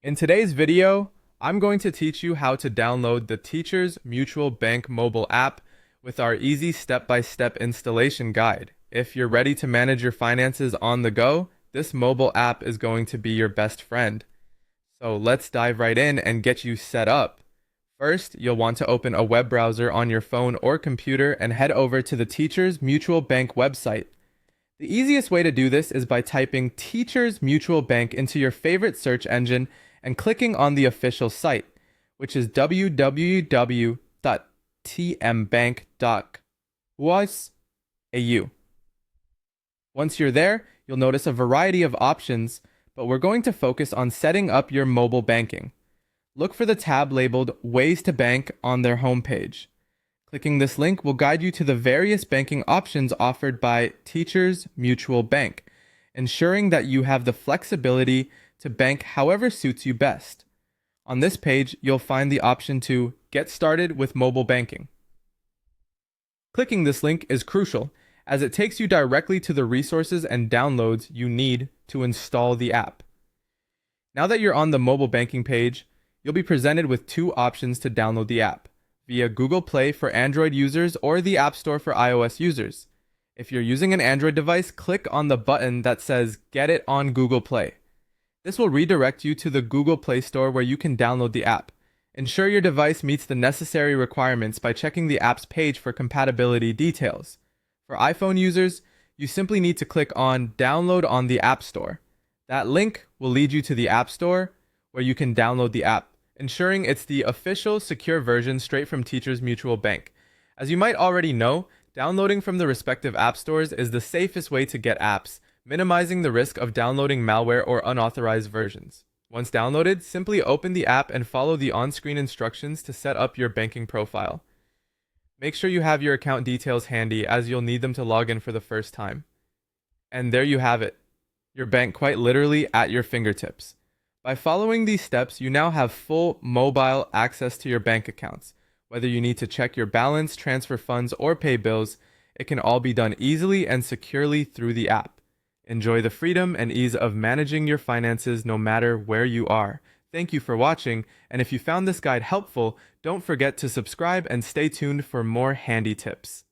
In today's video, I'm going to teach you how to download the Teachers Mutual Bank mobile app with our easy step-by-step installation guide. If you're ready to manage your finances on the go, this mobile app is going to be your best friend. So let's dive right in and get you set up. First, you'll want to open a web browser on your phone or computer and head over to the Teachers Mutual Bank website. The easiest way to do this is by typing Teachers Mutual Bank into your favorite search engine and clicking on the official site, which is www.tmbank.was.au. Once you're there, you'll notice a variety of options, but we're going to focus on setting up your mobile banking. Look for the tab labeled Ways to Bank on their homepage. Clicking this link will guide you to the various banking options offered by Teachers Mutual Bank, ensuring that you have the flexibility to bank however suits you best. On this page, you'll find the option to get started with mobile banking. Clicking this link is crucial, as it takes you directly to the resources and downloads you need to install the app. Now that you're on the mobile banking page, you'll be presented with two options to download the app, via Google Play for Android users or the App Store for iOS users. If you're using an Android device, click on the button that says Get it on Google Play. This will redirect you to the Google Play Store where you can download the app. Ensure your device meets the necessary requirements by checking the app's page for compatibility details. For iPhone users, you simply need to click on Download on the App Store. That link will lead you to the App Store where you can download the app, ensuring it's the official secure version straight from Teachers Mutual Bank. As you might already know, downloading from the respective app stores is the safest way to get apps, minimizing the risk of downloading malware or unauthorized versions. Once downloaded, simply open the app and follow the on-screen instructions to set up your banking profile. Make sure you have your account details handy, as you'll need them to log in for the first time. And there you have it, your bank quite literally at your fingertips. By following these steps, you now have full mobile access to your bank accounts. Whether you need to check your balance, transfer funds, or pay bills, it can all be done easily and securely through the app. Enjoy the freedom and ease of managing your finances no matter where you are. Thank you for watching, and if you found this guide helpful, don't forget to subscribe and stay tuned for more handy tips.